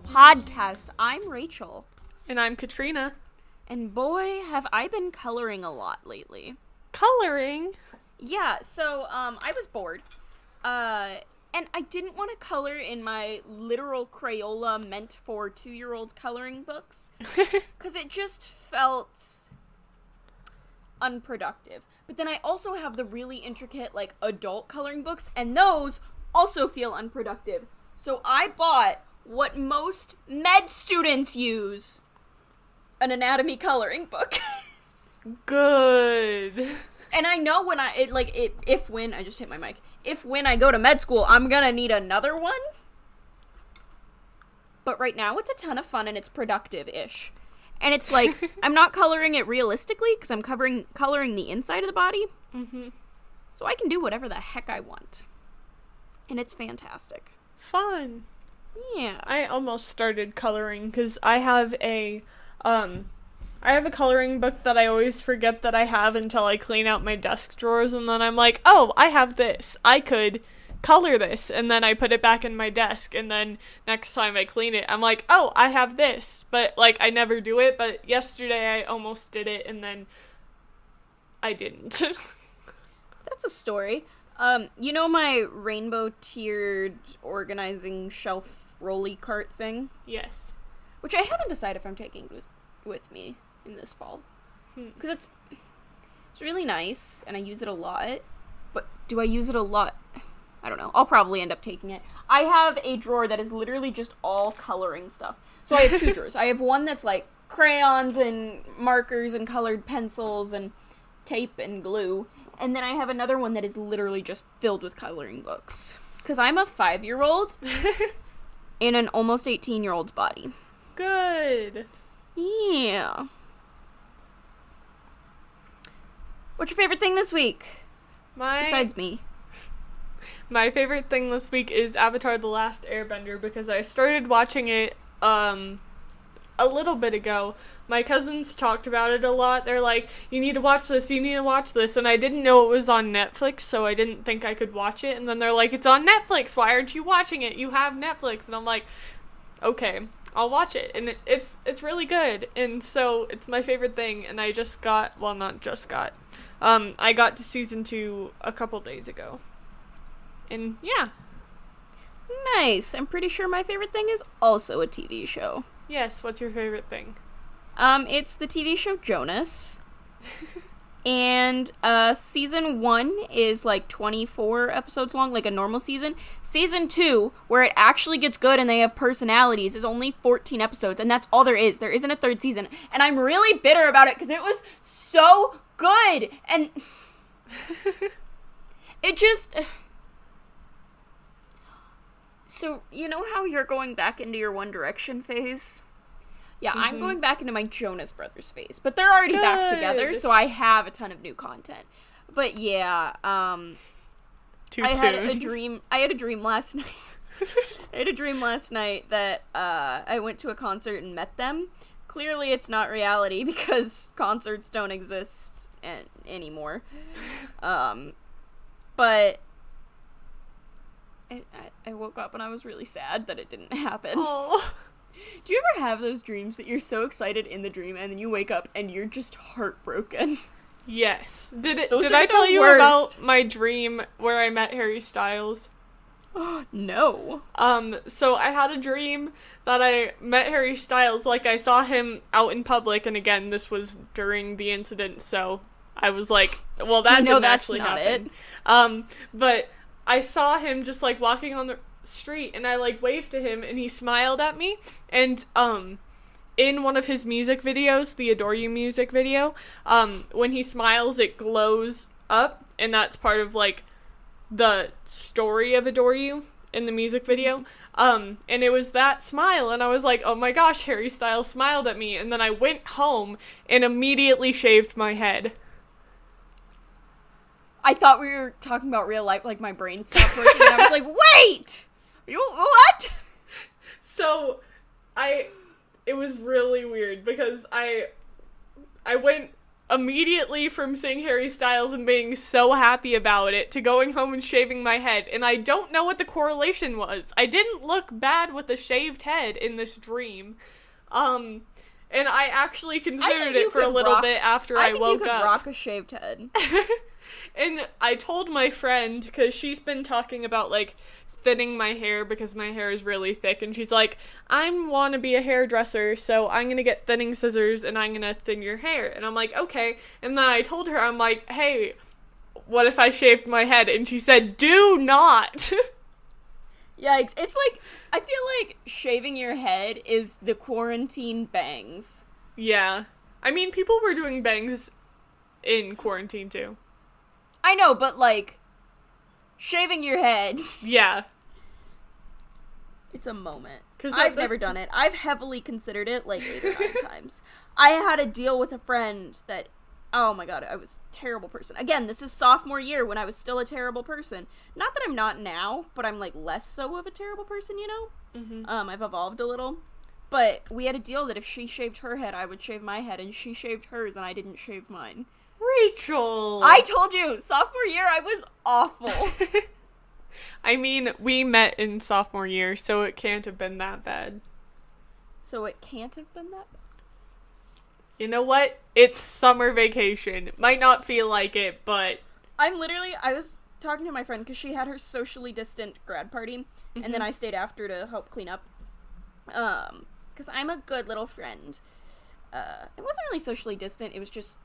podcast. I'm Rachel. And I'm Katrina. And boy, have I been coloring a lot lately. Coloring? Yeah, so, I was bored. And I didn't want to color in my literal Crayola meant for 2-year-old coloring books. Because it just felt unproductive. But then I also have the really intricate, like, adult coloring books, and those also feel unproductive. So I bought what most med students use, an anatomy coloring book. Good. And I know when I just hit my mic, if when I go to med school, I'm gonna need another one. But right now, it's a ton of fun and it's productive-ish. And it's like, I'm not coloring it realistically, because I'm coloring the inside of the body. Mm-hmm. So I can do whatever the heck I want. And it's fantastic. Fun. Yeah. I almost started coloring, because I have a coloring book that I always forget that I have until I clean out my desk drawers, and then I'm like, oh, I have this. I could color this, and then I put it back in my desk, and then next time I clean it, I'm like, oh, I have this. But, like, I never do it, but yesterday I almost did it, and then I didn't. That's a story. You know my rainbow-tiered organizing shelf rolly cart thing? Yes. Which I haven't decided if I'm taking with me in this fall. Because it's really nice, and I use it a lot. But do I use it a lot? I don't know. I'll probably end up taking it. I have a drawer that is literally just all coloring stuff. So I have 2 drawers. I have one that's like crayons and markers and colored pencils and tape and glue. And then I have another one that is literally just filled with coloring books. Because I'm a 5-year-old in an almost 18-year-old's body. Good. Yeah. What's your favorite thing this week? Besides me. My favorite thing this week is Avatar: The Last Airbender, because I started watching it a little bit ago. My cousins talked about it a lot. They're like, you need to watch this, and I didn't know it was on Netflix, so I didn't think I could watch it, and then they're like, it's on Netflix, why aren't you watching it? You have Netflix. And I'm like, okay, I'll watch it, and it's really good, and so it's my favorite thing, and I got to season 2 a couple days ago. And yeah. Nice. I'm pretty sure my favorite thing is also a TV show. Yes, what's your favorite thing? It's the TV show Jonas. And season 1 is like 24 episodes long, like a normal season. Season 2, where it actually gets good and they have personalities, is only 14 episodes, and that's all there is. There isn't a 3rd season. And I'm really bitter about it because it was so good. And it just... So, you know how you're going back into your One Direction phase? Yeah, I'm going back into my Jonas Brothers phase. But they're already back together, so I have a ton of new content. But yeah, I had a dream last night. I had a dream last night that I went to a concert and met them. Clearly it's not reality because concerts don't exist anymore. But I woke up and I was really sad that it didn't happen. Oh. Do you ever have those dreams that you're so excited in the dream and then you wake up and you're just heartbroken? Yes. Did I tell you about my dream where I met Harry Styles? No. So I had a dream that I met Harry Styles, like I saw him out in public, and again, this was during the incident, so I was like, well, that didn't actually happen. But I saw him just, like, walking on the street, and I, like, waved to him, and he smiled at me, and, in one of his music videos, the Adore You music video, when he smiles, it glows up, and that's part of, like, the story of Adore You in the music video, and it was that smile, and I was like, oh my gosh, Harry Styles smiled at me, and then I went home and immediately shaved my head. I thought we were talking about real life, like my brain stopped working, and I was like, wait! What? So, it was really weird, because I went immediately from seeing Harry Styles and being so happy about it to going home and shaving my head, and I don't know what the correlation was. I didn't look bad with a shaved head in this dream. And I actually considered it for a little bit after I woke up. I think you could rock a shaved head. And I told my friend, because she's been talking about, like, thinning my hair because my hair is really thick, and she's like, I want to be a hairdresser, so I'm gonna get thinning scissors and I'm gonna thin your hair. And I'm like, okay. And then I told her, I'm like, hey, what if I shaved my head? And she said, do not. Yeah, it's like, I feel like shaving your head is the quarantine bangs. Yeah. I mean, people were doing bangs in quarantine too. I know, but like, shaving your head. Yeah. It's a moment. I've never done it. I've heavily considered it like 8 or 9 times. I had a deal with a friend that, oh my god, I was a terrible person. Again, this is sophomore year when I was still a terrible person. Not that I'm not now, but I'm like less so of a terrible person, you know? Mm-hmm. I've evolved a little. But we had a deal that if she shaved her head, I would shave my head, and she shaved hers, and I didn't shave mine. Rachel! I told you, sophomore year, I was awful. I mean, we met in sophomore year, so it can't have been that bad. So it can't have been that bad? You know what? It's summer vacation. Might not feel like it, but... I was talking to my friend, because she had her socially distant grad party, mm-hmm. and then I stayed after to help clean up. Because I'm a good little friend. It wasn't really socially distant, it was just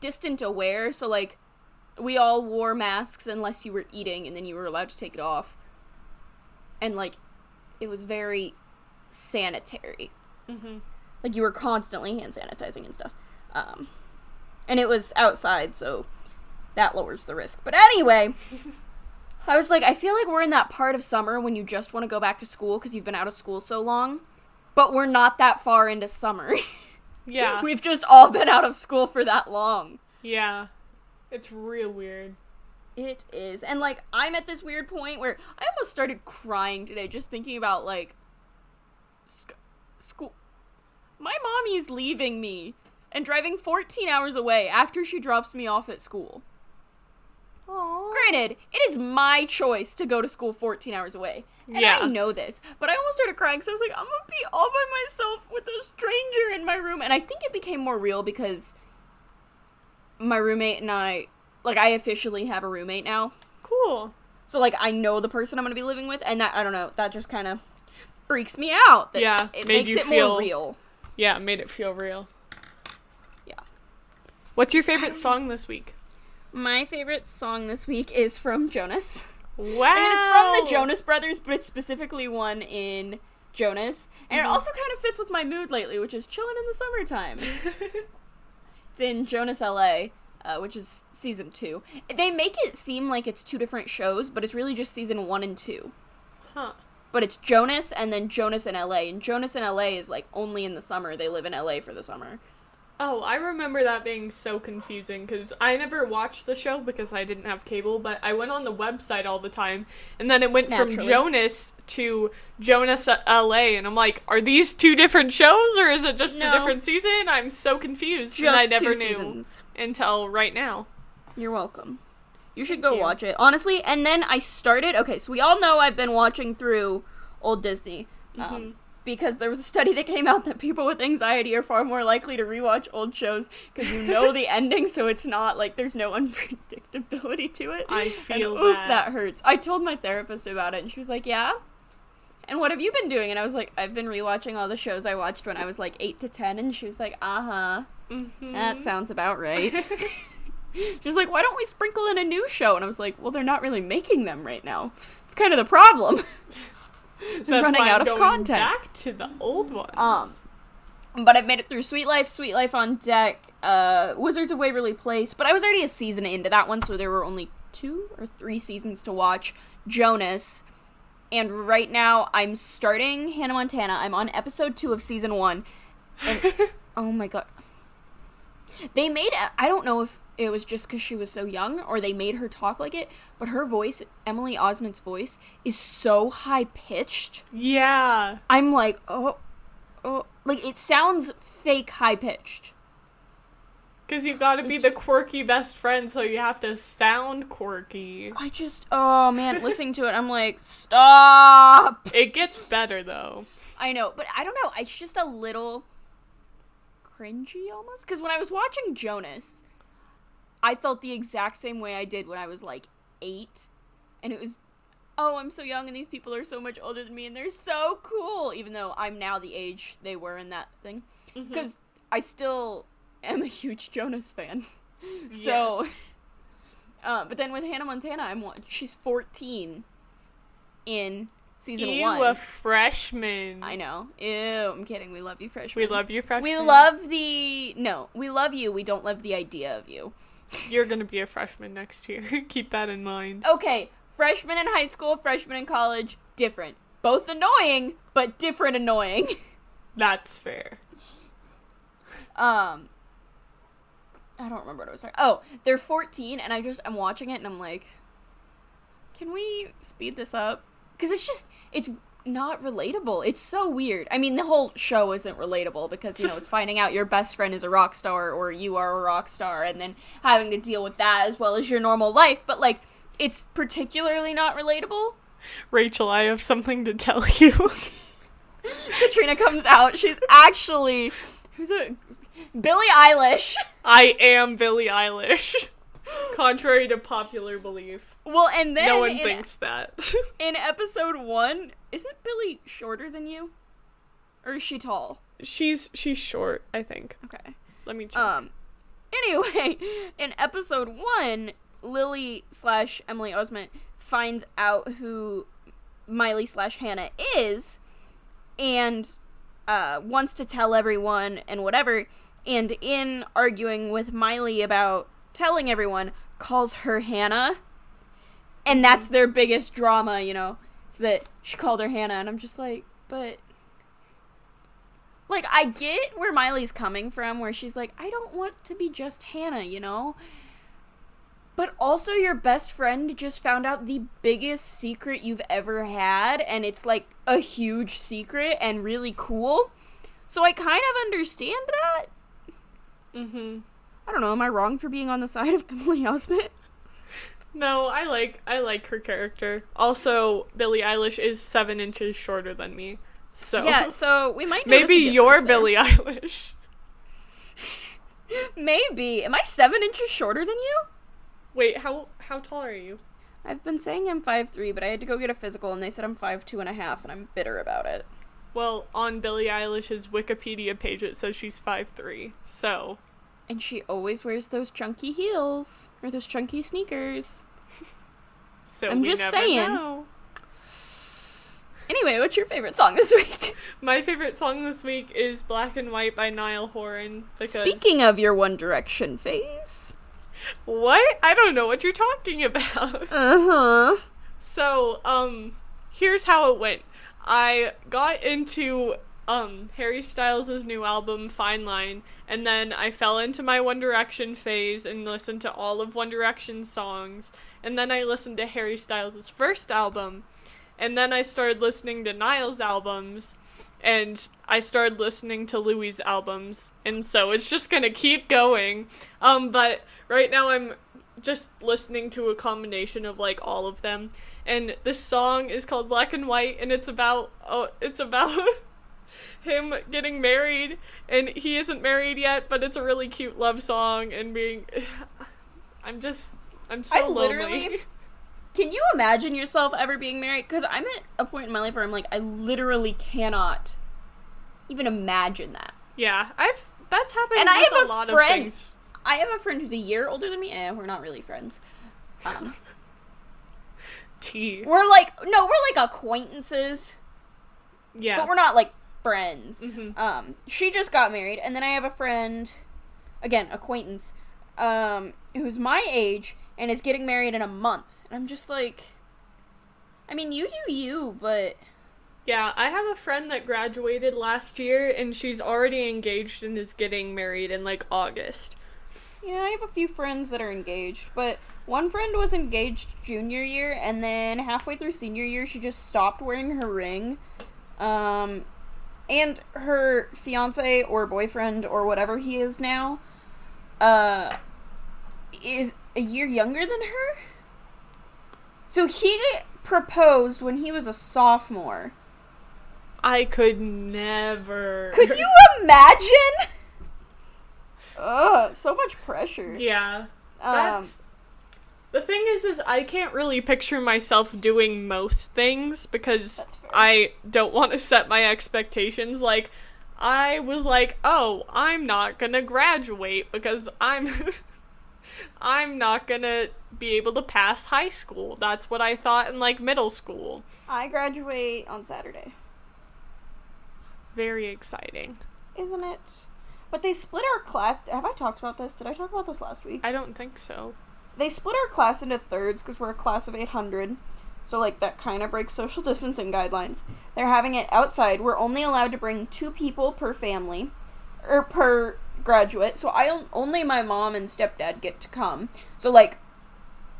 distant aware, so like, we all wore masks unless you were eating, and then you were allowed to take it off. And, like, it was very sanitary. Mm-hmm. Like, you were constantly hand sanitizing and stuff. And it was outside, so that lowers the risk. But anyway, I was like, I feel like we're in that part of summer when you just want to go back to school because you've been out of school so long. But we're not that far into summer. Yeah. We've just all been out of school for that long. Yeah. It's real weird. It is. And, like, I'm at this weird point where I almost started crying today just thinking about, like, school. My mommy's leaving me and driving 14 hours away after she drops me off at school. Aww. Granted, it is my choice to go to school 14 hours away. And yeah. I know this. But I almost started crying because I was like, I'm going to be all by myself with a stranger in my room. And I think it became more real because my roommate and I officially have a roommate now. Cool. So, like, I know the person I'm going to be living with. And that, I don't know, that just kind of freaks me out. Yeah. It makes it more real. Yeah, it made it feel real. Yeah. What's your favorite song this week? My favorite song this week is from Jonas. Wow! And it's from the Jonas Brothers, but it's specifically one in Jonas. And it also kind of fits with my mood lately, which is chillin' in the summertime. It's in Jonas LA, which is season 2. They make it seem like it's 2 different shows, but it's really just season 1 and 2. Huh. But it's Jonas and then Jonas in LA. And Jonas in LA is, like, only in the summer. They live in LA for the summer. Oh, I remember that being so confusing, because I never watched the show because I didn't have cable, but I went on the website all the time, and then it went from Jonas to Jonas LA, and I'm like, are these 2 different shows, or is it just a different season? I'm so confused, and I never knew until right now. You're welcome. You should go watch it, honestly, and then I started, okay, so we all know I've been watching through old Disney, because there was a study that came out that people with anxiety are far more likely to rewatch old shows because you know the ending, so it's not like there's no unpredictability to it. I feel and, oof, that hurts. I told my therapist about it, and she was like, yeah? And what have you been doing? And I was like, I've been rewatching all the shows I watched when I was like 8 to 10, and she was like, that sounds about right. She was like, why don't we sprinkle in a new show? And I was like, well, they're not really making them right now. It's kind of the problem. That's running why out I'm of going content. Back to the old ones. But I've made it through Sweet Life on Deck, Wizards of Waverly Place, but I was already a season into that one, so there were only 2 or 3 seasons to watch. Jonas, and right now I'm starting Hannah Montana. I'm on episode 2 of season 1, and oh my god. They made, I don't know if it was just because she was so young, or they made her talk like it, but her voice, Emily Osment's voice, is so high-pitched. Yeah. I'm like, oh, like, it sounds fake high-pitched. Because you gotta be the quirky best friend, so you have to sound quirky. Oh man, listening to it, I'm like, stop! It gets better, though. I know, but I don't know, it's just a little cringy, almost? Because when I was watching Jonas, I felt the exact same way I did when I was, like, 8, and it was, oh, I'm so young, and these people are so much older than me, and they're so cool, even though I'm now the age they were in that thing. Because I still am a huge Jonas fan. So, but then with Hannah Montana, she's 14 in season 1. Ew, a freshman. I know. Ew, I'm kidding. We love you, freshmen. We love you, freshmen. We love we love you. We don't love the idea of you. You're gonna be a freshman next year. Keep that in mind. Okay, freshman in high school, freshman in college, different. Both annoying, but different annoying. That's fair. I don't remember what I was talking. Oh, they're 14, and I'm watching it, and I'm like, can we speed this up? Because it's not relatable. It's so weird. I mean, the whole show isn't relatable because, it's finding out your best friend is a rock star or you are a rock star and then having to deal with that as well as your normal life. But, like, it's particularly not relatable. Rachel, I have something to tell you. Katrina comes out. She's actually... Billie Eilish. I am Billie Eilish. Contrary to popular belief. Well, and then... No one thinks that. In episode 1, isn't Billie shorter than you? Or is she tall? She's short, I think. Okay. Let me check. Anyway, in episode 1, Lily/Emily Osment finds out who Miley/Hannah is and wants to tell everyone and whatever, and in arguing with Miley about telling everyone, calls her Hannah, and that's their biggest drama, so that she called her Hannah, and I'm just like, but... Like, I get where Miley's coming from, where she's like, I don't want to be just Hannah, But also your best friend just found out the biggest secret you've ever had, and it's, like, a huge secret and really cool. So I kind of understand that. I don't know, am I wrong for being on the side of Emily Osment? No, I like her character. Also, Billie Eilish is 7 inches shorter than me. So yeah, so we might maybe you're Billie Eilish. Maybe. Am I 7 inches shorter than you? Wait, how tall are you? I've been saying I'm 5'3", but I had to go get a physical, and they said I'm 5'2.5", and I'm bitter about it. Well, on Billie Eilish's Wikipedia page, it says she's 5'3", so... And she always wears those chunky heels, or those chunky sneakers. So I'm just saying. Know. Anyway, what's your favorite song this week? My favorite song this week is Black and White by Niall Horan. Because... Speaking of your One Direction phase... What? I don't know what you're talking about. Uh-huh. So, here's how it went. I got into, Harry Styles' new album, Fine Line, and then I fell into my One Direction phase and listened to all of One Direction's songs, and then I listened to Harry Styles' first album, and then I started listening to Niall's albums, and I started listening to Louis' albums, and so it's just gonna keep going. But right now I'm just listening to a combination of, like, all of them, and this song is called Black and White, and it's about him getting married, and he isn't married yet, but it's a really cute love song, and I'm so lonely. Can you imagine yourself ever being married? Because I'm at a point in my life where I'm like, I literally cannot even imagine that. Yeah, that's happened and with I have a lot friend, of things. I have a friend who's a year older than me. We're not really friends. We're like acquaintances. Yeah. But we're not, like, friends. Mm-hmm. She just got married, and then I have a friend, again, acquaintance, who's my age, and is getting married in a month. And I'm just like, I mean, you do you, but... Yeah, I have a friend that graduated last year, and she's already engaged and is getting married in, like, August. Yeah, I have a few friends that are engaged, but one friend was engaged junior year, and then halfway through senior year, she just stopped wearing her ring. And her fiance or boyfriend or whatever he is now, is a year younger than her. So he proposed when he was a sophomore. I could never. Could you imagine? Ugh, so much pressure. Yeah. The thing is I can't really picture myself doing most things because I don't want to set my expectations. Like, I was like, oh, I'm not gonna graduate because I'm not gonna be able to pass high school. That's what I thought in, like, middle school. I graduate on Saturday. Very exciting. Isn't it? But they split our class. Have I talked about this? Did I talk about this last week? I don't think so. They split our class into thirds because we're a class of 800. So, like, that kind of breaks social distancing guidelines. They're having it outside. We're only allowed to bring 2 people per family. Or per graduate. So, only my mom and stepdad get to come. So, like,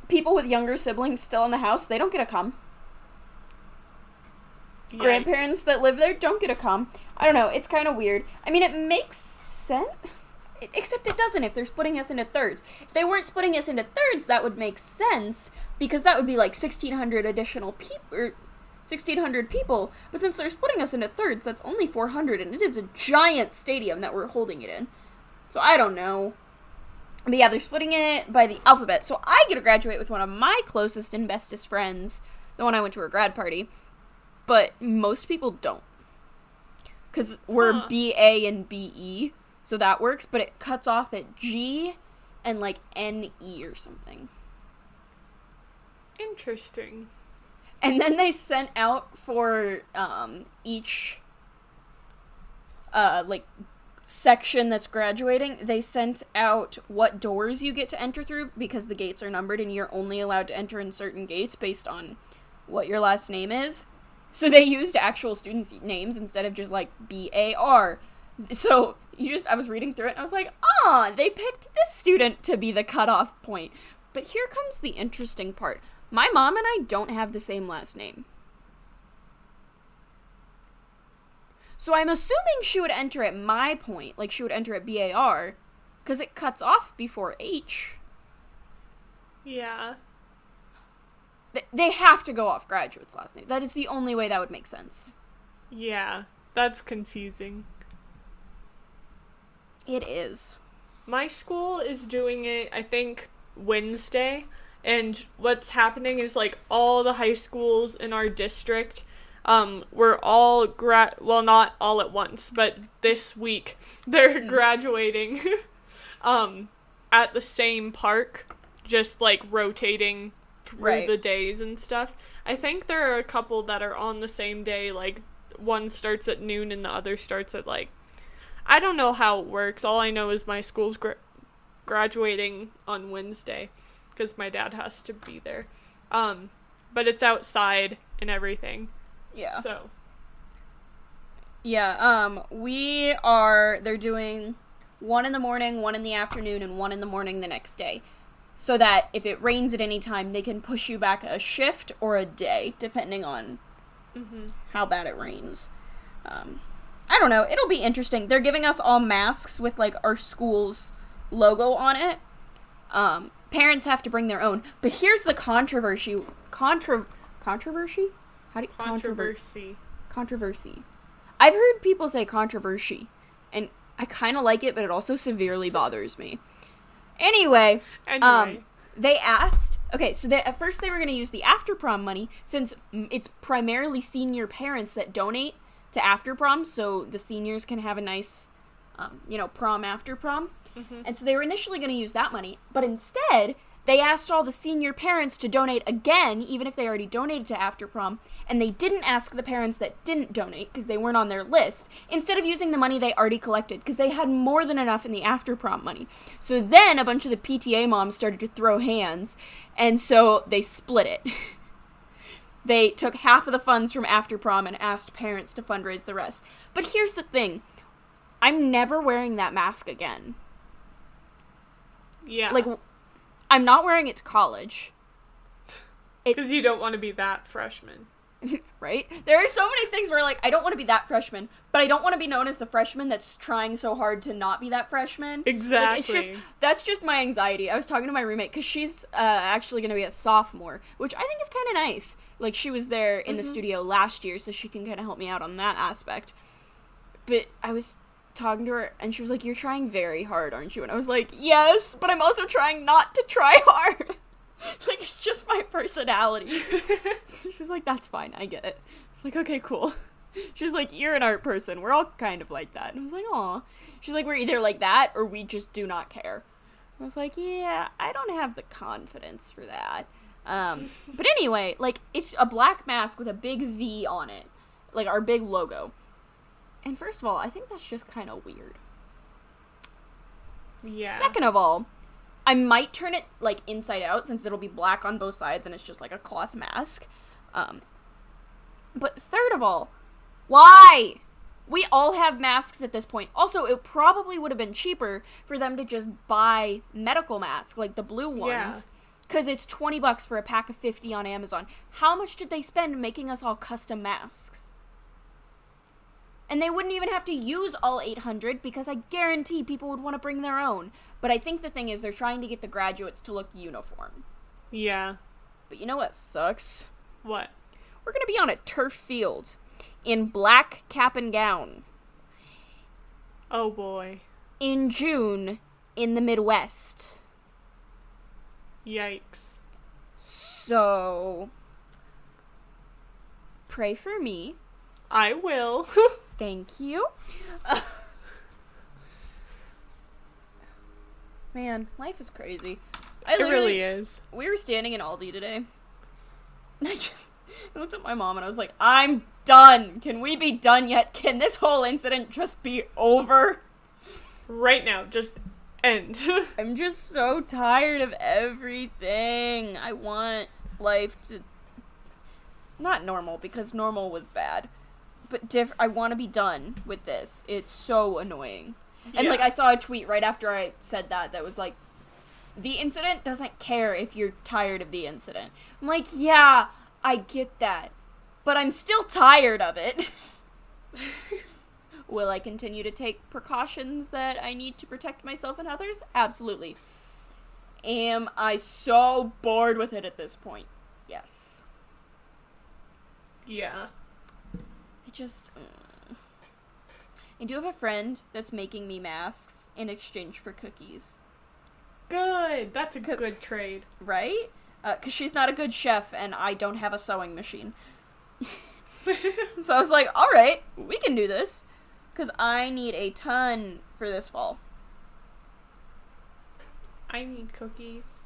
people with younger siblings still in the house, they don't get to come. Yikes. Grandparents that live there don't get to come. I don't know. It's kind of weird. I mean, it makes sense. Except it doesn't if they're splitting us into thirds. If they weren't splitting us into thirds, that would make sense, because that would be like 1,600 additional people, or 1,600 people. But since they're splitting us into thirds, that's only 400, and it is a giant stadium that we're holding it in. So I don't know. But yeah, they're splitting it by the alphabet. So I get to graduate with one of my closest and bestest friends, the one I went to her grad party. But most people don't. Because we're BA and BE. So that works, but it cuts off at G and, like, NE or something. Interesting. And then they sent out for each, like, section that's graduating, they sent out what doors you get to enter through, because the gates are numbered and you're only allowed to enter in certain gates based on what your last name is. So they used actual students' names instead of just, like, BAR. So I was reading through it and I was like, they picked this student to be the cutoff point. But here comes the interesting part. My mom and I don't have the same last name. So I'm assuming she would enter at my point, like she would enter at BAR, because it cuts off before H. Yeah. They have to go off graduate's last name. That is the only way that would make sense. Yeah, that's confusing. It is. My school is doing it, I think, Wednesday, and what's happening is, like, all the high schools in our district, we're all well, not all at once, but this week, they're graduating, at the same park, just, like, rotating through the days and stuff. I think there are a couple that are on the same day, like, one starts at noon and the other starts at, like, I don't know how it works. All I know is my school's graduating on Wednesday, because my dad has to be there. But it's outside and everything. Yeah. So. Yeah, they're doing 1 in the morning, 1 in the afternoon, and 1 in the morning the next day. So that if it rains at any time, they can push you back a shift or a day, depending on how bad it rains. I don't know. It'll be interesting. They're giving us all masks with, like, our school's logo on it. Parents have to bring their own. But here's the controversy. Controversy? How do you... Controversy. I've heard people say controversy. And I kind of like it, but it also severely bothers me. Anyway. They asked... Okay, so at first they were going to use the after-prom money, since it's primarily senior parents that donate to after prom, so the seniors can have a nice, prom after prom. And so they were initially going to use that money, but instead, they asked all the senior parents to donate again, even if they already donated to after prom, and they didn't ask the parents that didn't donate, because they weren't on their list, instead of using the money they already collected, because they had more than enough in the after prom money. So then, a bunch of the PTA moms started to throw hands, and so they split it. They took half of the funds from after prom and asked parents to fundraise the rest. But here's the thing. I'm never wearing that mask again. Yeah. Like, I'm not wearing it to college. Because you don't want to be that freshman. Right? There are so many things where, like, I don't want to be that freshman, but I don't want to be known as the freshman that's trying so hard to not be that freshman. Exactly. Like, that's just my anxiety. I was talking to my roommate, because she's actually going to be a sophomore, which I think is kind of nice. Like, she was there in the studio last year, so she can kind of help me out on that aspect. But I was talking to her, and she was like, you're trying very hard, aren't you? And I was like, yes, but I'm also trying not to try hard. Like, it's just my personality. She was like, that's fine, I get it. I was like, okay, cool. She was like, you're an art person. We're all kind of like that. And I was like, aw. She's like, we're either like that, or we just do not care. I was like, yeah, I don't have the confidence for that. But anyway, like, it's a black mask with a big V on it. Like, our big logo. And first of all, I think that's just kind of weird. Yeah. Second of all, I might turn it, like, inside out, since it'll be black on both sides, and it's just, like, a cloth mask. But third of all, why? We all have masks at this point. Also, it probably would have been cheaper for them to just buy medical masks, like the blue ones, because it's $20 for a pack of 50 on Amazon. How much did they spend making us all custom masks? And they wouldn't even have to use all 800, because I guarantee people would want to bring their own. But I think the thing is, they're trying to get the graduates to look uniform. Yeah. But you know what sucks? What? We're going to be on a turf field in black cap and gown. Oh, boy. In June in the Midwest. Yikes. So, pray for me. I will. Thank you. Man, life is crazy. It really is. We were standing in Aldi today, and I looked at my mom and I was like, I'm done. Can we be done yet? Can this whole incident just be over? Right now, just end. I'm just so tired of everything. I want life to... Not normal, because normal was bad. But I want to be done with this. It's so annoying. And, like, I saw a tweet right after I said that was like, the incident doesn't care if you're tired of the incident. I'm like, yeah, I get that. But I'm still tired of it. Will I continue to take precautions that I need to protect myself and others? Absolutely. Am I so bored with it at this point? Yes. Yeah. I do have a friend that's making me masks in exchange for cookies. Good. That's a good trade. Right? Because she's not a good chef, and I don't have a sewing machine. So I was like, alright, we can do this. Because I need a ton for this fall. I need cookies.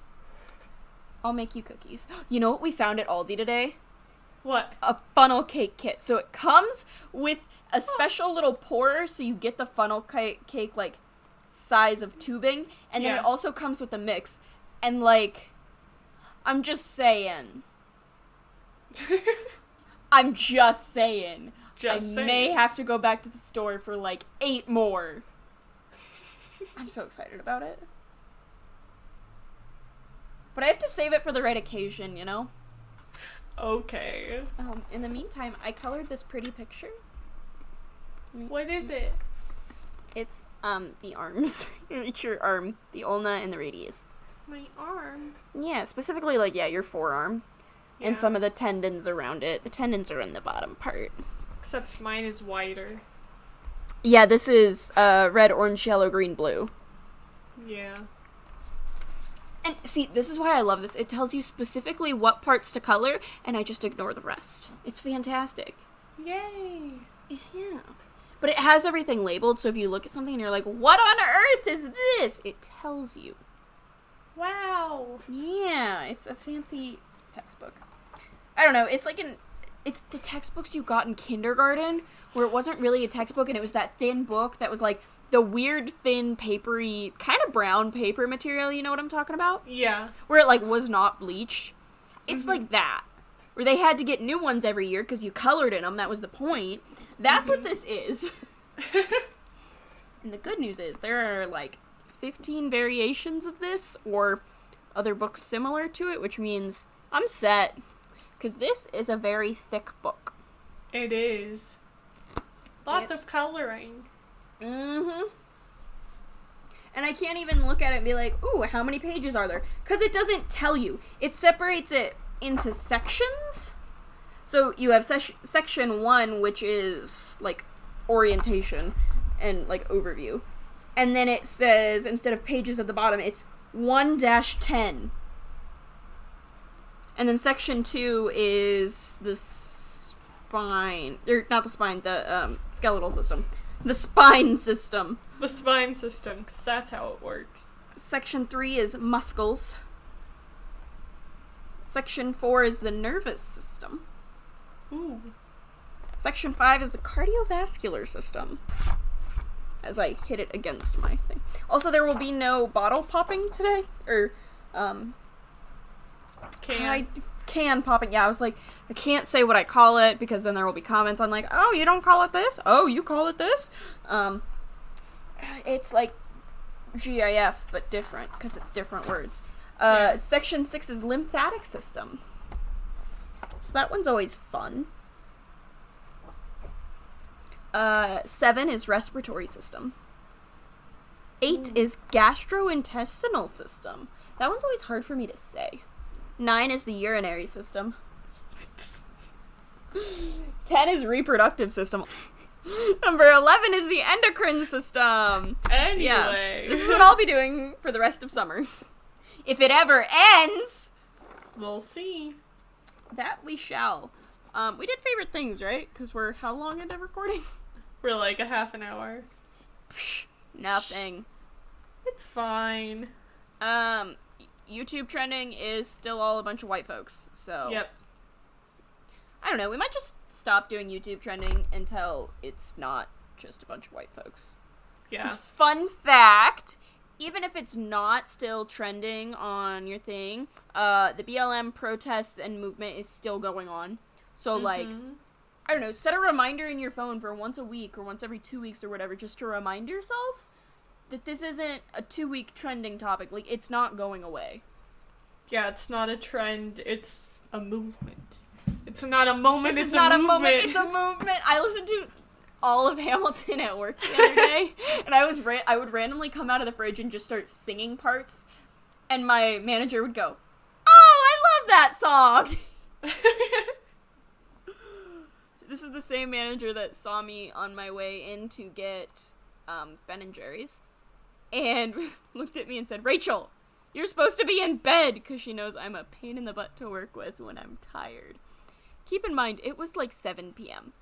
I'll make you cookies. You know what we found at Aldi today? What? A funnel cake kit. So it comes with a special little pourer, so you get the funnel cake, like, size of tubing, and then it also comes with a mix. And, like, I'm just saying. I'm just saying. I may have to go back to the store for, like, 8 more. I'm so excited about it. But I have to save it for the right occasion, you know? Okay. In the meantime, I colored this pretty picture. What is it? It's, the arms. It's your arm. The ulna and the radius. My arm? Yeah, specifically, like, your forearm. Yeah. And some of the tendons around it. The tendons are in the bottom part. Except mine is wider. Yeah, this is, red, orange, yellow, green, blue. Yeah. And, see, this is why I love this. It tells you specifically what parts to color, and I just ignore the rest. It's fantastic. Yay! Yeah. But it has everything labeled, so if you look at something and you're like, what on earth is this? It tells you. Wow. Yeah, it's a fancy textbook. I don't know, it's like it's the textbooks you got in kindergarten, where it wasn't really a textbook, and it was that thin book that was like the weird, thin, papery, kind of brown paper material, you know what I'm talking about? Yeah. Where it, like, was not bleached. It's like that. Where they had to get new ones every year because you colored in them, that was the point. That's what this is. And the good news is, there are, like, 15 variations of this, or other books similar to it, which means I'm set. because this is a very thick book. It is. Lots of coloring. Mm-hmm. And I can't even look at it and be like, ooh, how many pages are there? Because it doesn't tell you. It separates it into sections. So you have section 1, which is, like, orientation and, like, overview. And then it says, instead of pages at the bottom, it's 1-10. And then section 2 is the spine. Or, not the spine, the skeletal system. The spine system. The spine system, because that's how it works. Section 3 is muscles. Section 4 is the nervous system. Ooh. Section 5 is the cardiovascular system. As I hit it against my thing. Also, there will be no bottle popping today. Or, can popping. Yeah, I was like, I can't say what I call it, because then there will be comments on like, oh, you don't call it this? Oh, you call it this? It's like GIF, but different, because it's different words. Section 6 is lymphatic system. So that one's always fun. 7 is respiratory system. 8 is gastrointestinal system. That one's always hard for me to say. 9 is the urinary system. 10 is reproductive system. Number 11 is the endocrine system. Anyway. So yeah, this is what I'll be doing for the rest of summer. If it ever ends. We'll see. That we shall. We did favorite things, right? Because we're how long into recording? We're like a half an hour. Psh, nothing. It's fine. YouTube trending is still all a bunch of white folks, so. Yep. I don't know, we might just stop doing YouTube trending until it's not just a bunch of white folks. Yeah. 'Cause fun fact, even if it's not still trending on your thing, the BLM protests and movement is still going on. So, like, I don't know, set a reminder in your phone for once a week or once every 2 weeks or whatever, just to remind yourself that this isn't a 2-week trending topic. Like, it's not going away. Yeah, it's not a trend, it's a movement. It's not a moment, it's not a moment, it's a movement. I listened to all of Hamilton at work the other day, and I would randomly come out of the fridge and just start singing parts, and my manager would go, "Oh, I love that song!" This is the same manager that saw me on my way in to get Ben & Jerry's, and looked at me and said, "Rachel, you're supposed to be in bed," because she knows I'm a pain in the butt to work with when I'm tired. Keep in mind, it was like 7 p.m.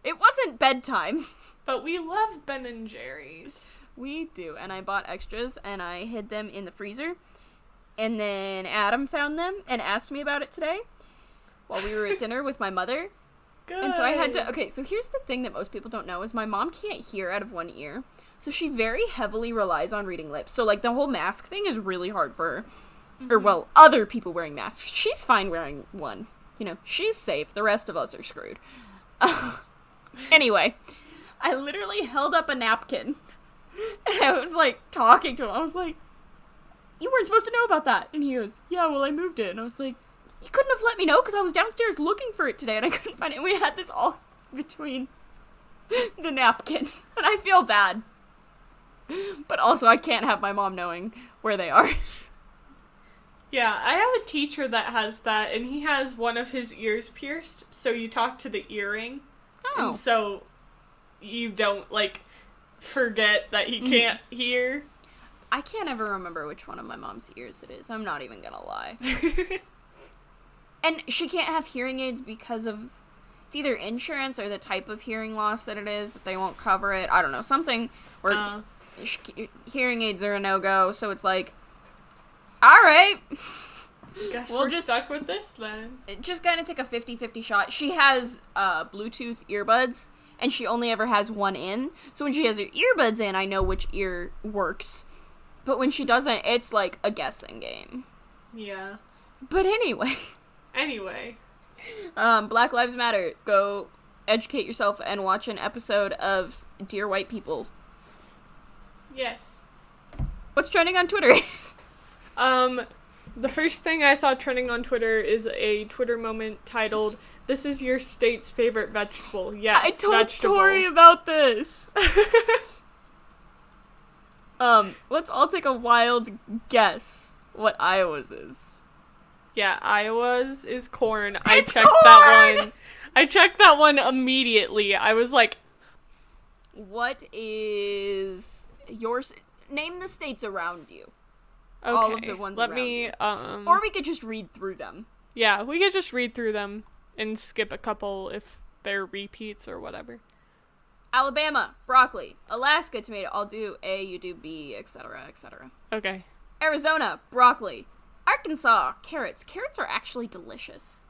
It wasn't bedtime. But we love Ben & Jerry's. We do, and I bought extras, and I hid them in the freezer, and then Adam found them and asked me about it today while we were at dinner with my mother. Good. And so I had to, okay, so here's the thing that most people don't know is my mom can't hear out of one ear, so she very heavily relies on reading lips. So, like, the whole mask thing is really hard for her. Or, well, other people wearing masks. She's fine wearing one. You know, she's safe. The rest of us are screwed. Anyway, I literally held up a napkin, and I was, like, talking to him. I was like, "You weren't supposed to know about that." And he goes, "Yeah, well, I moved it." And I was like, "You couldn't have let me know, because I was downstairs looking for it today, and I couldn't find it." And we had this all between the napkin, and I feel bad. But also, I can't have my mom knowing where they are. Yeah, I have a teacher that has that, and he has one of his ears pierced, so you talk to the earring. Oh. And so you don't, like, forget that he can't hear. I can't ever remember which one of my mom's ears it is. I'm not even gonna lie. And she can't have hearing aids because of, it's either insurance or the type of hearing loss that it is, that they won't cover it. I don't know, something where hearing aids are a no-go, so it's like, alright. Guess we're just stuck with this then. Just gonna take a 50-50 shot. She has Bluetooth earbuds, and she only ever has one in. So when she has her earbuds in, I know which ear works. But when she doesn't, it's like a guessing game. Yeah. But anyway. Black Lives Matter. Go educate yourself and watch an episode of Dear White People. Yes. What's trending on Twitter? The first thing I saw trending on Twitter is a Twitter moment titled, "This is your state's favorite vegetable." Yes, I told vegetable. Tori about this. Let's all take a wild guess what Iowa's is. Yeah, Iowa's is corn. I checked corn! That one. I checked that one immediately. I was like, what is yours? Name the states around you. okay, all of the ones let around me, you. Or we could just read through them. Yeah, we could just read through them and skip a couple if they're repeats or whatever. Alabama, broccoli. Alaska, tomato. I'll do A, you do B, etc., etc. Okay. Arizona, broccoli. Arkansas, carrots. Carrots are actually delicious.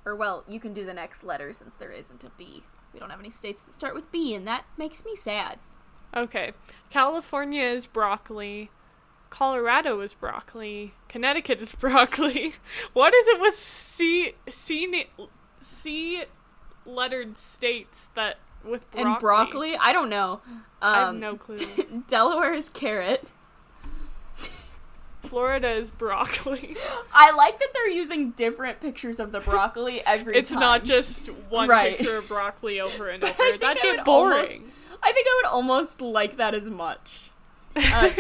Or, well, you can do the next letter since there isn't a B. We don't have any states that start with B, and that makes me sad. Okay. California is broccoli. Colorado is broccoli. Connecticut is broccoli. What is it with C-lettered states that with broccoli? And broccoli? I don't know. I have no clue. Delaware is carrot. Florida is broccoli. I like that they're using different pictures of the broccoli every time. It's not just one picture of broccoli over and over. That'd get boring. I think I would almost like that as much.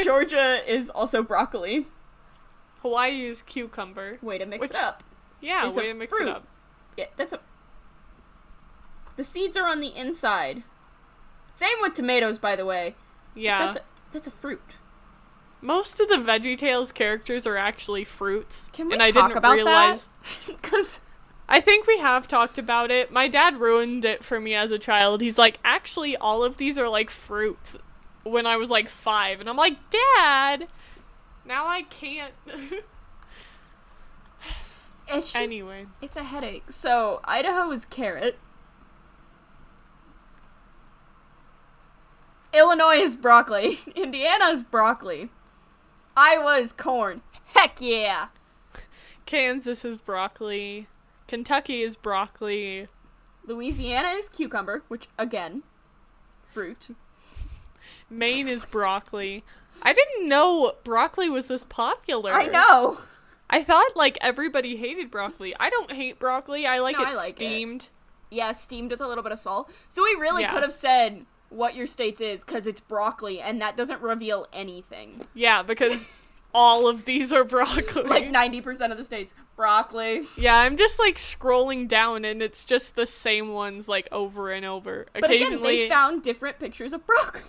Georgia is also broccoli. Hawaii is cucumber. Way to mix it up. Yeah, way to mix it up. Yeah, the seeds are on the inside. Same with tomatoes, by the way. Yeah. That's a fruit. Most of the VeggieTales characters are actually fruits. Can we and I talk didn't about realize that? Because I think we have talked about it. My dad ruined it for me as a child. He's like, actually, all of these are like fruits when I was like 5. And I'm like, Dad, now I can't. it's just, anyway. It's a headache. So, Idaho is carrot. Illinois is broccoli. Indiana is broccoli. Iowa is corn. Heck yeah! Kansas is broccoli. Kentucky is broccoli. Louisiana is cucumber, which, again, fruit. Maine is broccoli. I didn't know broccoli was this popular. I know! I thought, like, everybody hated broccoli. I don't hate broccoli. I like it steamed. Yeah, steamed with a little bit of salt. So we really could have said what your state's is, because it's broccoli, and that doesn't reveal anything. Yeah, because all of these are broccoli. Like 90% of the states, broccoli. Yeah, I'm just, like, scrolling down, and it's just the same ones, like, over and over. But again, they found different pictures of broccoli.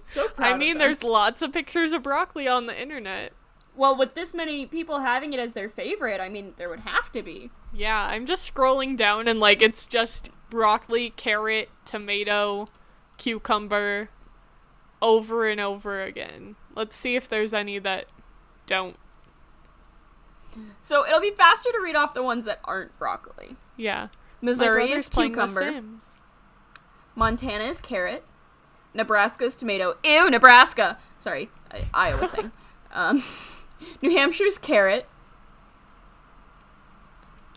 So proud of them. There's lots of pictures of broccoli on the internet. Well, with this many people having it as their favorite, I mean, there would have to be. Yeah, I'm just scrolling down, and, like, it's just broccoli, carrot, tomato, cucumber, over and over again. Let's see if there's any that don't. So it'll be faster to read off the ones that aren't broccoli. Yeah. Missouri is cucumber. Montana is carrot. Nebraska is tomato. Ew, Nebraska! Sorry, Iowa thing. New Hampshire's carrot.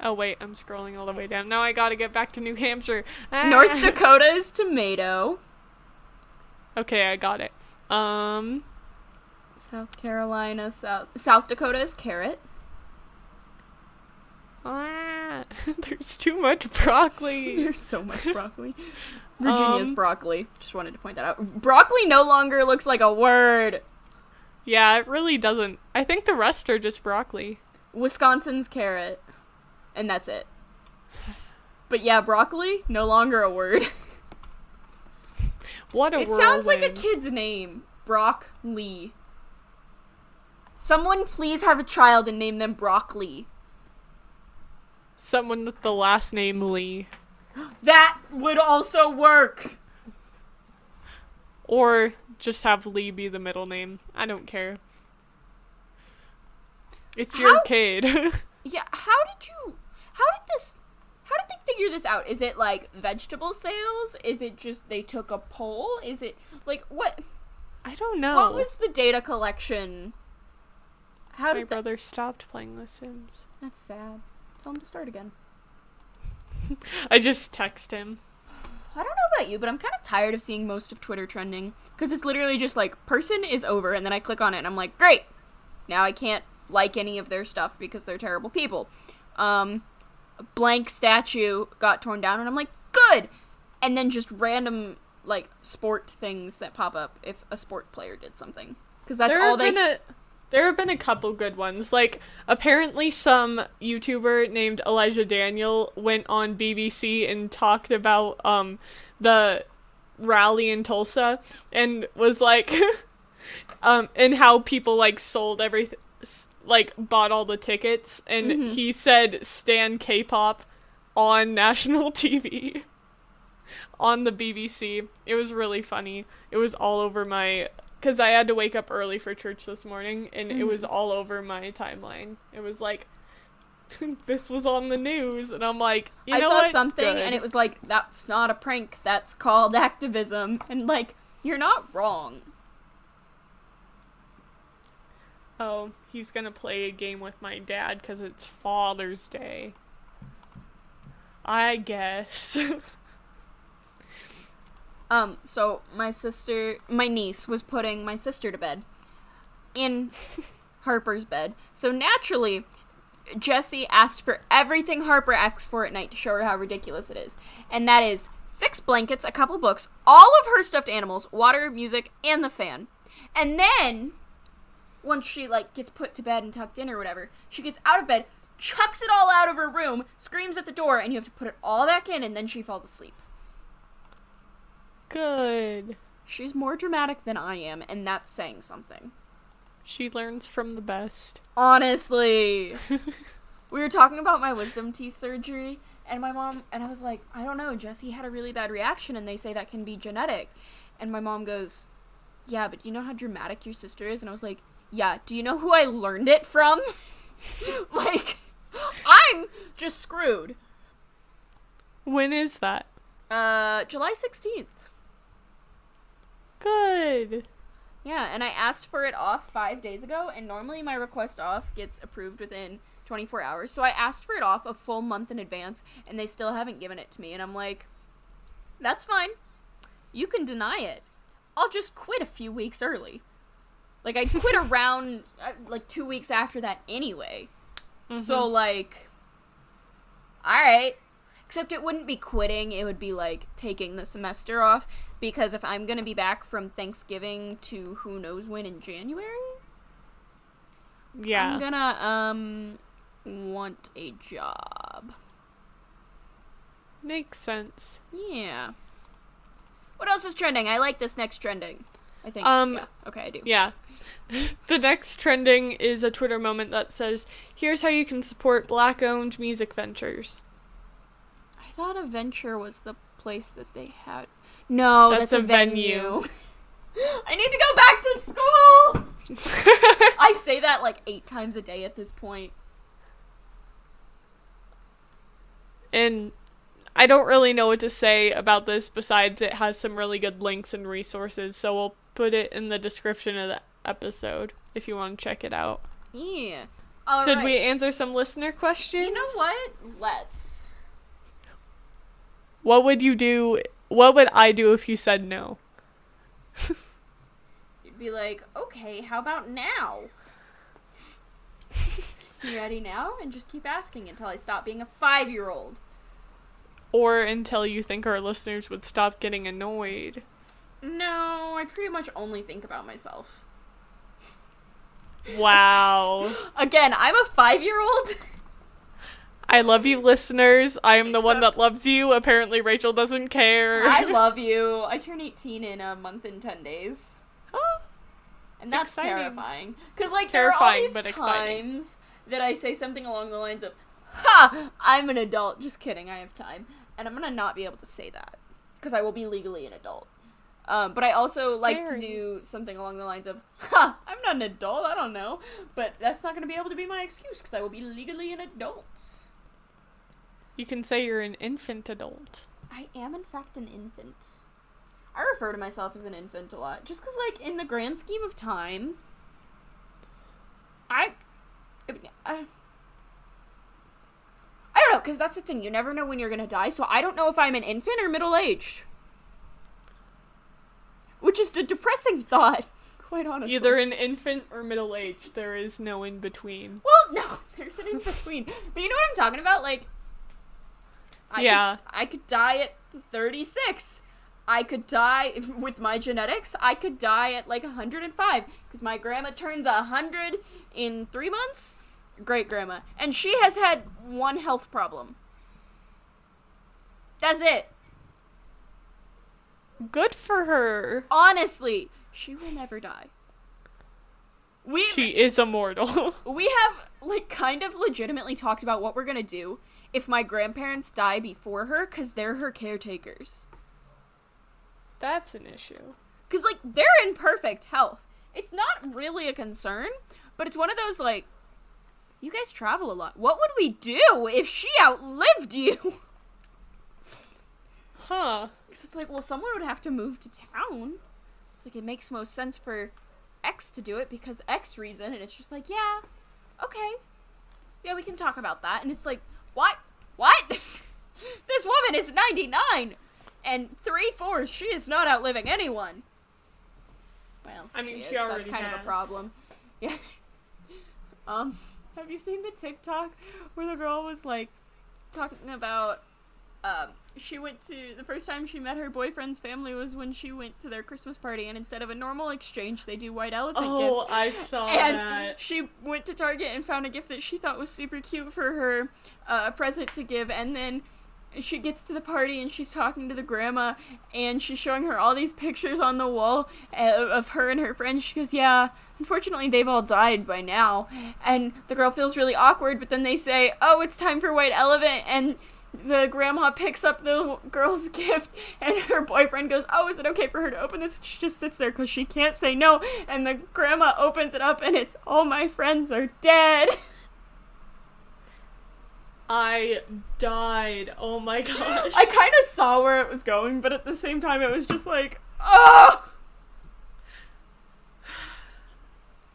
Oh, wait, I'm scrolling all the way down. Now I gotta get back to New Hampshire. North Dakota is tomato. Okay, I got it. South Carolina, South Dakota is carrot. There's too much broccoli. There's so much broccoli. Virginia's broccoli. Just wanted to point that out. Broccoli no longer looks like a word. Yeah, it really doesn't. I think the rest are just broccoli. Wisconsin's carrot. And that's it. But yeah, broccoli, no longer a word. What a It whirlwind. sounds like a kid's name. Brock-Lee. Someone please have a child and name them Broccoli. Someone with the last name Lee. That would also work! Or just have Lee be the middle name. I don't care. It's your kid. Yeah, how did they figure this out? Is it like vegetable sales? Is it just they took a poll? Is it like what? I don't know. What was the data collection? My brother stopped playing The Sims. That's sad. Tell him to start again. I just text him. I don't know about you, but I'm kind of tired of seeing most of Twitter trending. Because it's literally just like, person is over, and then I click on it, and I'm like, great! Now I can't like any of their stuff because they're terrible people. A blank statue got torn down, and I'm like, good! And then just random, like, sport things that pop up if a sport player did something. Because that's all they... There have been a couple good ones. Like, apparently some YouTuber named Elijah Daniel went on BBC and talked about, the rally in Tulsa, and was like, and how people, like, sold everything, like, bought all the tickets, and he said, "Stan K-pop" on national TV. On the BBC. It was really funny. It was all over my... Because I had to wake up early for church this morning, and it was all over my timeline. It was like, this was on the news, and I'm like, you know what? I saw something, and it was like, that's not a prank, that's called activism. And, like, you're not wrong. Oh, he's gonna play a game with my dad because it's Father's Day. I guess. So my niece was putting my sister to bed in Harper's bed. So naturally, Jessie asked for everything Harper asks for at night to show her how ridiculous it is. And that is 6 blankets, a couple books, all of her stuffed animals, water, music, and the fan. And then, once she, like, gets put to bed and tucked in or whatever, she gets out of bed, chucks it all out of her room, screams at the door, and you have to put it all back in, and then she falls asleep. Good. She's more dramatic than I am, and that's saying something. She learns from the best. Honestly. We were talking about my wisdom teeth surgery, and my mom, and I was like, I don't know, Jessie had a really bad reaction, and they say that can be genetic. And my mom goes, yeah, but do you know how dramatic your sister is? And I was like, yeah, do you know who I learned it from? Like, I'm just screwed. When is that? July 16th. Good. Yeah, and I asked for it off 5 days ago, and normally my request off gets approved within 24 hours. So I asked for it off a full month in advance, and they still haven't given it to me. And I'm like, that's fine. You can deny it. I'll just quit a few weeks early. Like, I quit around, like, 2 weeks after that anyway. So, like, alright. Except it wouldn't be quitting, it would be, like, taking the semester off, because if I'm gonna be back from Thanksgiving to who knows when in January, yeah, I'm gonna, want a job. Makes sense. Yeah. What else is trending? I like this next trending. I think, yeah. Okay, I do. Yeah. The next trending is a Twitter moment that says, here's how you can support Black-owned music ventures. I thought a venture was the place that they had. No, that's a venue. I need to go back to school! I say that like 8 times a day at this point. And I don't really know what to say about this besides it has some really good links and resources, so we'll put it in the description of the episode if you want to check it out. Yeah. Should we answer some listener questions? You know what? Let's. What would you do? What would I do if you said no? You'd be like, okay, how about now? You ready now? And just keep asking until I stop being a 5-year-old. Or until you think our listeners would stop getting annoyed. No, I pretty much only think about myself. Wow. Again, I'm a 5-year-old. I love you, listeners. I am the one that loves you. Apparently, Rachel doesn't care. I love you. I turn 18 in a month and 10 days. And that's exciting. Terrifying. Because, like, there are all these times that I say something along the lines of, ha! I'm an adult. Just kidding, I have time. And I'm gonna not be able to say that. Because I will be legally an adult. But I also like to do something along the lines of, ha! I'm not an adult, I don't know. But that's not gonna be able to be my excuse, because I will be legally an adult. You can say you're an infant adult. I am, in fact, an infant. I refer to myself as an infant a lot. Just because, like, in the grand scheme of time, I don't know, because that's the thing. You never know when you're going to die, so I don't know if I'm an infant or middle-aged. Which is a depressing thought. Quite honestly. Either an infant or middle-aged. There is no in-between. Well, no, there's an in-between. But you know what I'm talking about? Like, I could die at 36. I could die, with my genetics, I could die at like 105. Because my grandma turns 100 in 3 months. Great-grandma. And she has had one health problem. That's it. Good for her. Honestly, she will never die. She is immortal. We have, like, kind of legitimately talked about what we're gonna do if my grandparents die before her, because they're her caretakers. That's an issue. Because, like, they're in perfect health. It's not really a concern, but it's one of those, like, you guys travel a lot. What would we do if she outlived you? Huh. Because it's like, well, someone would have to move to town. It's like, it makes most sense for X to do it because X reason. And it's just like, yeah, okay. Yeah, we can talk about that. And it's like, what? What? This woman is 99. And 3/4, she is not outliving anyone. Well, I mean, she already That's kind of a problem. Yeah. Have you seen the TikTok where the girl was, like, talking about, she went to, the first time she met her boyfriend's family was when she went to their Christmas party, and instead of a normal exchange, they do white elephant gifts. Oh, I saw and that. She went to Target and found a gift that she thought was super cute for her present to give, and then she gets to the party and she's talking to the grandma, and she's showing her all these pictures on the wall of her and her friends. She goes, yeah, unfortunately they've all died by now. And the girl feels really awkward, but then they say, oh, it's time for white elephant, and the grandma picks up the girl's gift, and her boyfriend goes, oh, is it okay for her to open this? She just sits there because she can't say no, and the grandma opens it up, and it's, all my friends are dead. I died. Oh my gosh. I kind of saw where it was going, but at the same time, it was just like, oh!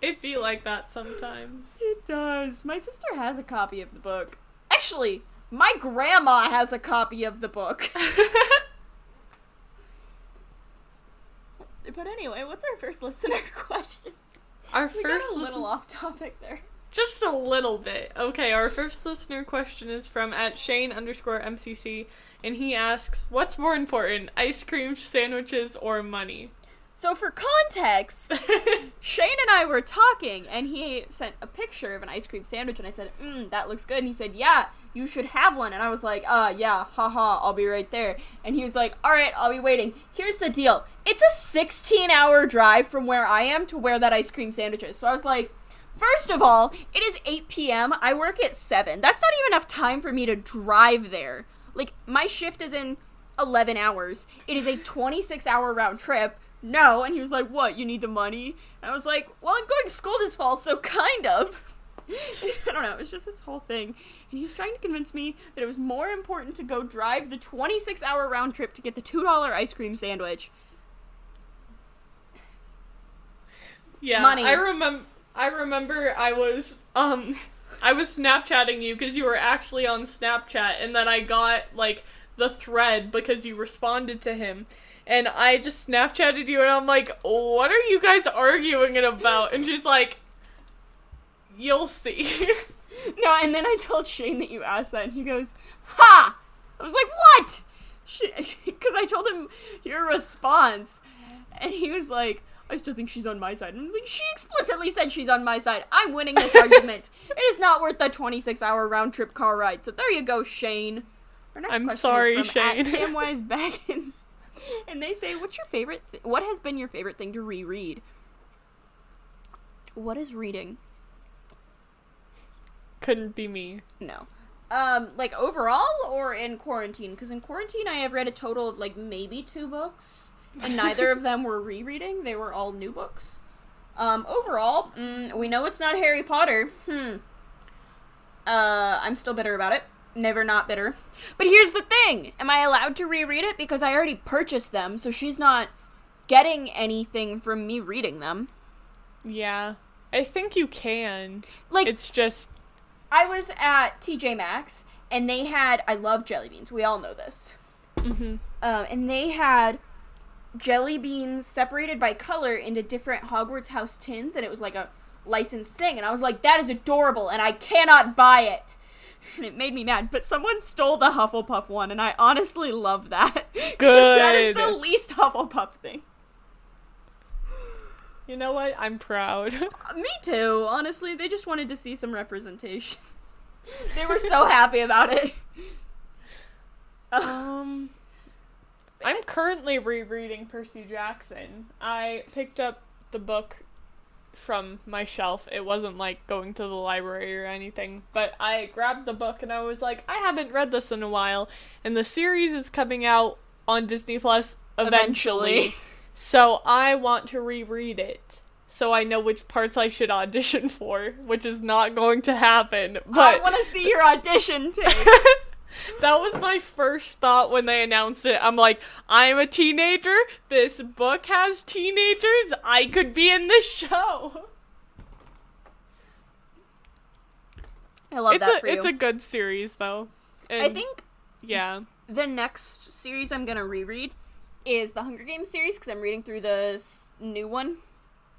It be like that sometimes. It does. My sister has a copy of the book. Actually, my grandma has a copy of the book. But anyway, what's our first listener question? We got a little off topic there. Just a little bit. Okay, our first listener question is from @Shane_MCC, and he asks, what's more important, ice cream, sandwiches, or money? So for context, Shane and I were talking, and he sent a picture of an ice cream sandwich, and I said, that looks good, and he said, yeah, you should have one, and I was like, yeah, haha, I'll be right there, and he was like, alright, I'll be waiting. Here's the deal, it's a 16-hour drive from where I am to where that ice cream sandwich is, so I was like, first of all, it is 8 p.m., I work at 7, that's not even enough time for me to drive there. Like, my shift is in 11 hours, it is a 26-hour round trip. No, and he was like, what, you need the money? And I was like, well, I'm going to school this fall, so kind of. I don't know, it was just this whole thing. And he was trying to convince me that it was more important to go drive the 26-hour round trip to get the $2 ice cream sandwich. Yeah, money. I remember I was Snapchatting you because you were actually on Snapchat, and then I got, like, the thread because you responded to him. And I just Snapchatted you, and I'm like, what are you guys arguing about? And she's like, you'll see. No, and then I told Shane that you asked that, and he goes, ha! I was like, what? Because I told him your response, and he was like, I still think she's on my side. And I was like, she explicitly said she's on my side. I'm winning this argument. It is not worth the 26-hour round-trip car ride. So there you go, Shane. Our next question sorry, is from Shane. @SamWiseBaggins. And they say, what's your favorite what has been your favorite thing to reread? What is reading? Couldn't be me. No. Like overall or in quarantine? Because in quarantine I have read a total of like maybe 2 books. And neither of them were rereading. They were all new books. Overall, we know it's not Harry Potter. I'm still bitter about it. Never not bitter. But here's the thing. Am I allowed to reread it? Because I already purchased them, so she's not getting anything from me reading them. Yeah. I think you can. Like, it's just... I was at TJ Maxx, and they had... I love jelly beans. We all know this. Mm-hmm. And they had jelly beans separated by color into different Hogwarts house tins, and it was like a licensed thing, and I was like, that is adorable, and I cannot buy it. And it made me mad, but someone stole the Hufflepuff one, and I honestly love that. Good. That is the least Hufflepuff thing. You know what? I'm proud. Me too, honestly. They just wanted to see some representation. They were so happy about it. I'm currently rereading Percy Jackson. I picked up the book from my shelf. It wasn't like going to the library or anything, but I grabbed the book and I was like, I haven't read this in a while, and the series is coming out on Disney Plus eventually. So I want to reread it, so I know which parts I should audition for, which is not going to happen. But I want to see your audition tape. That was my first thought when they announced it. I'm like, I'm a teenager, this book has teenagers, I could be in this show. I love that for you. It's a good series, though. And I think yeah, the next series I'm going to reread is the Hunger Games series, because I'm reading through the new one.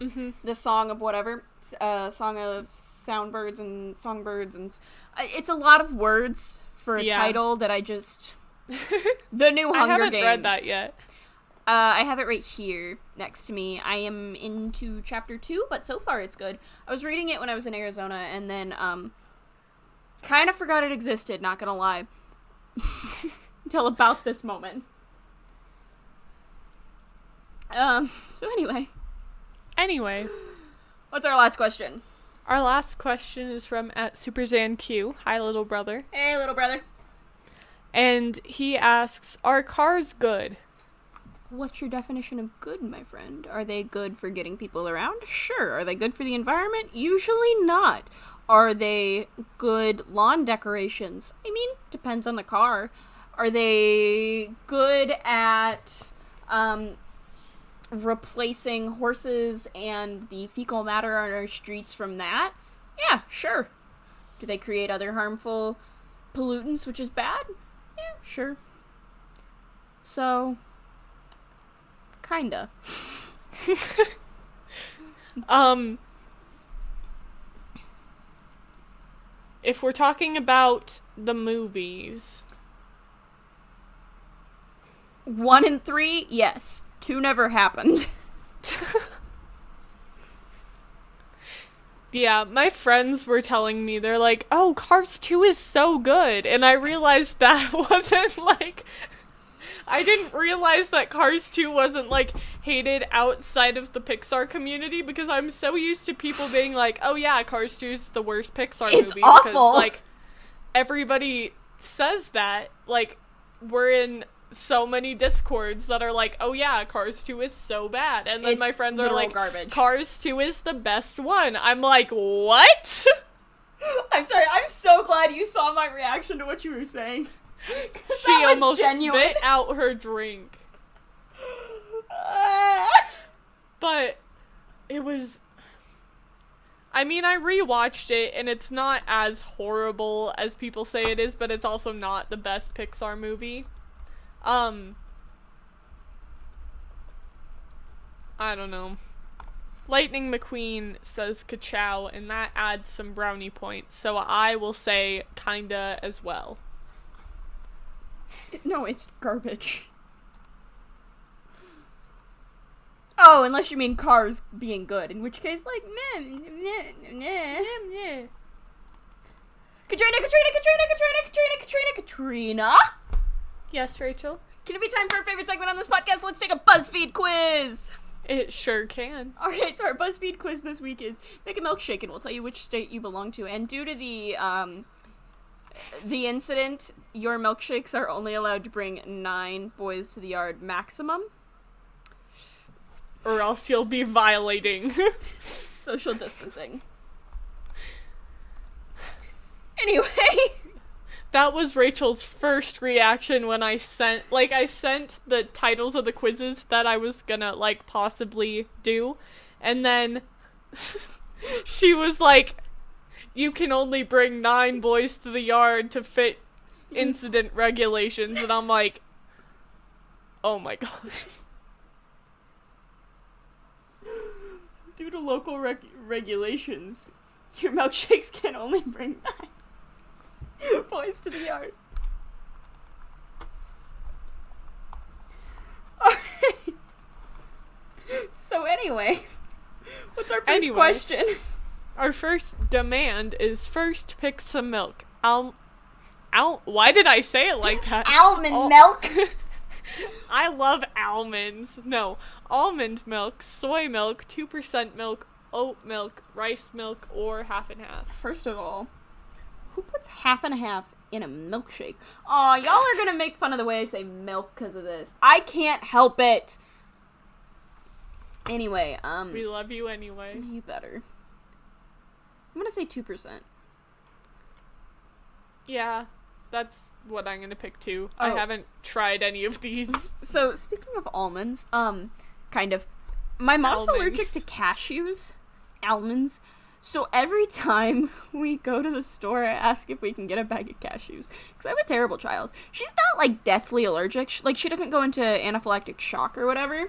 Mm-hmm. The Song of whatever. Song of Soundbirds and Songbirds. And it's a lot of words for a title that I just... The new Hunger Games. I haven't read that yet. I have it right here next to me. I am into chapter 2, but so far it's good. I was reading it when I was in Arizona, and then kind of forgot it existed, not gonna lie. Until about this moment. So anyway. What's our last question? Our last question is from @SuperZanQ. Hi, little brother. Hey, little brother. And he asks, are cars good? What's your definition of good, my friend? Are they good for getting people around? Sure. Are they good for the environment? Usually not. Are they good lawn decorations? I mean, depends on the car. Are they good at, replacing horses and the fecal matter on our streets from that? Yeah, sure. Do they create other harmful pollutants, which is bad? Yeah, sure. So, kinda. If we're talking about the movies, 1 and 3, yes. 2 never happened. Yeah, my friends were telling me, they're like, oh, Cars 2 is so good, and I realized that wasn't, like, I didn't realize that Cars 2 wasn't, like, hated outside of the Pixar community, because I'm so used to people being like, oh yeah, Cars 2 is the worst Pixar movie. It's awful! Because, like, everybody says that, like, we're in so many discords that are like, oh yeah, Cars 2 is so bad, and then it's my friends are like, garbage. Cars 2 is the best one. I'm like, what? I'm sorry, I'm so glad you saw my reaction to what you were saying. She almost spit out her drink. But it was, I mean, I rewatched it, and it's not as horrible as people say it is, but it's also not the best Pixar movie. I don't know. Lightning McQueen says ka-chow, and that adds some brownie points, so I will say kinda as well. No, it's garbage. Oh, unless you mean Cars being good, in which case, like, meh, meh, meh, meh. Katrina! Yes, Rachel? Can it be time for our favorite segment on this podcast? Let's take a BuzzFeed quiz! It sure can. Alright, so our BuzzFeed quiz this week is make a milkshake and we'll tell you which state you belong to. And due to the incident, your milkshakes are only allowed to bring 9 boys to the yard maximum. Or else you'll be violating social distancing. Anyway... That was Rachel's first reaction when I sent the titles of the quizzes that I was gonna, like, possibly do, and then she was like, you can only bring 9 boys to the yard to fit incident regulations, and I'm like, oh my god. Due to local regulations, your milkshakes can only bring 9 boys to the yard. Alright. So anyway, what's our first question? Our first demand is first pick some milk. Why did I say it like that? Almond milk. I love almonds. No, almond milk, soy milk, 2% milk, oat milk, rice milk, or half and half. First of all, who puts half and half in a milkshake? Aw, y'all are gonna make fun of the way I say milk because of this. I can't help it. Anyway, we love you anyway. You better. I'm gonna say 2%. Yeah, that's what I'm gonna pick too. Oh. I haven't tried any of these. So, speaking of almonds, kind of, my mom's allergic to cashews, almonds, so every time we go to the store, I ask if we can get a bag of cashews, because I'm a terrible child. She's not, like, deathly allergic, she doesn't go into anaphylactic shock or whatever.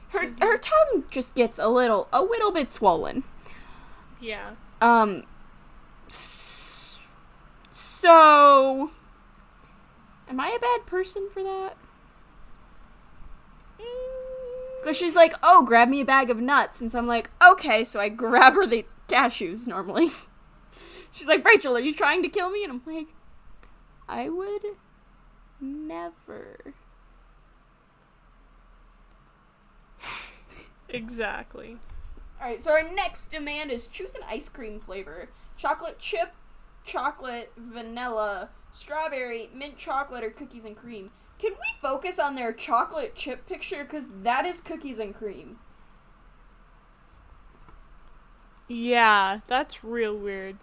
Her tongue just gets a little bit swollen. Yeah. So, am I a bad person for that? Because she's like, oh, grab me a bag of nuts. And so I'm like, okay, so I grab her the cashews normally. She's like, Rachel, are you trying to kill me? And I'm like, I would never. Exactly. Alright, so our next demand is choose an ice cream flavor. Chocolate chip, chocolate, vanilla, strawberry, mint chocolate, or cookies and cream. Can we focus on their chocolate chip picture? Because that is cookies and cream. Yeah, that's real weird.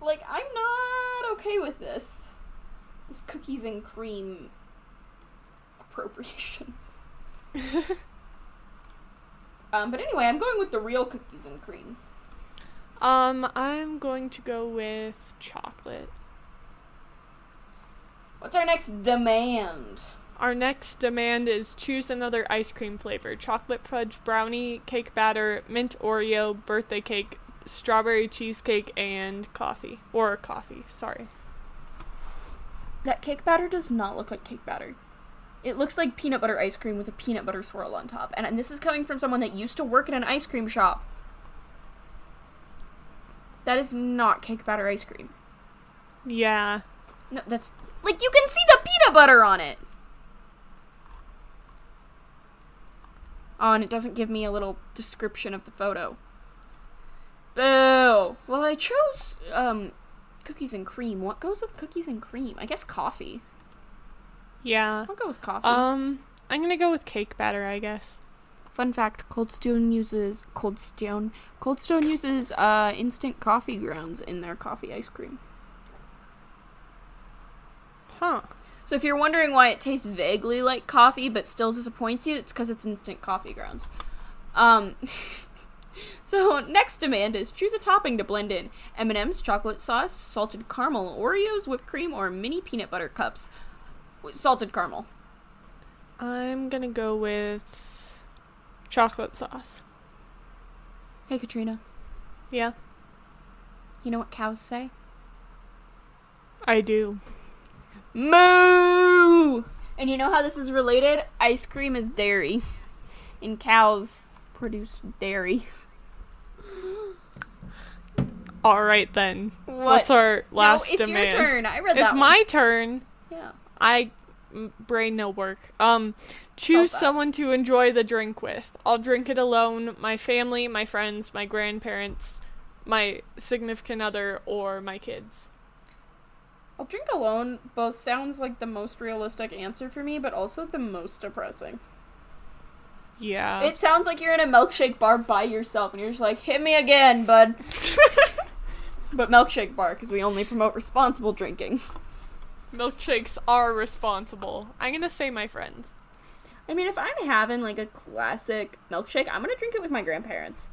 Like, I'm not okay with this. This cookies and cream appropriation. But anyway, I'm going with the real cookies and cream. I'm going to go with chocolate. What's our next demand? Our next demand is choose another ice cream flavor. Chocolate fudge brownie, cake batter, mint Oreo, birthday cake, strawberry cheesecake, and coffee. Or coffee, sorry. That cake batter does not look like cake batter. It looks like peanut butter ice cream with a peanut butter swirl on top. And this is coming from someone that used to work in an ice cream shop. That is not cake batter ice cream. Yeah. No, that's... Like, you can see the peanut butter on it! Oh, and it doesn't give me a little description of the photo. Boo! Well, I chose, cookies and cream. What goes with cookies and cream? I guess coffee. Yeah. I'll go with coffee. I'm gonna go with cake batter, I guess. Fun fact, Cold Stone uses instant coffee grounds in their coffee ice cream. Huh. So if you're wondering why it tastes vaguely like coffee but still disappoints you, it's because it's instant coffee grounds. So next demand is choose a topping to blend in. M&M's, chocolate sauce, salted caramel, Oreos, whipped cream, or mini peanut butter cups. Salted caramel. I'm gonna go with chocolate sauce. Hey, Katrina. Yeah? You know what cows say? I do. Moo! And you know how this is related? Ice cream is dairy. And cows produce dairy. Alright then. What? What's our last it's demand? It's your turn. I read that It's one. my turn. Yeah. Brain no work. Choose someone to enjoy the drink with. I'll drink it alone, my family, my friends, my grandparents, my significant other, or my kids. I'll drink alone both sounds like the most realistic answer for me, but also the most depressing. Yeah. It sounds like you're in a milkshake bar by yourself, and you're just like, hit me again, bud. But milkshake bar, because we only promote responsible drinking. Milkshakes are responsible. I'm gonna say my friends. I mean, if I'm having, like, a classic milkshake, I'm gonna drink it with my grandparents.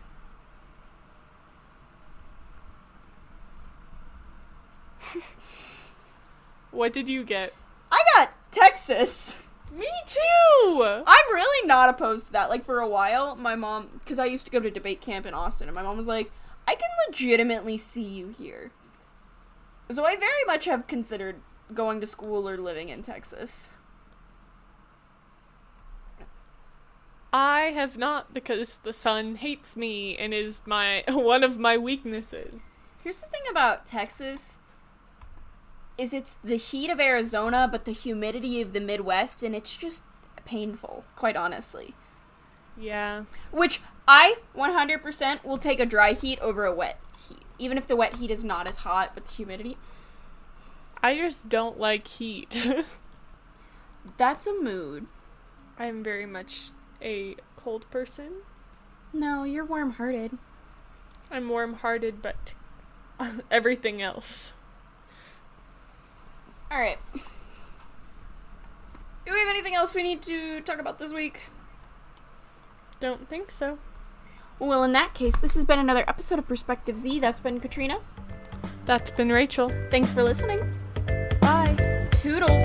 What did you get? I got Texas. Me too! I'm really not opposed to that. Like, for a while, my mom, because I used to go to debate camp in Austin, and my mom was like, I can legitimately see you here. So I very much have considered going to school or living in Texas. I have not, because the sun hates me and is one of my weaknesses. Here's the thing about Texas, is it's the heat of Arizona, but the humidity of the Midwest, and it's just painful, quite honestly. Yeah. Which I 100% will take a dry heat over a wet heat. Even if the wet heat is not as hot, but the humidity. I just don't like heat. That's a mood. I'm very much a cold person. No, you're warm-hearted. I'm warm-hearted, but everything else. Alright. Do we have anything else we need to talk about this week? Don't think so. Well, in that case, this has been another episode of Perspective Z. That's been Katrina. That's been Rachel. Thanks for listening. Bye. Toodles.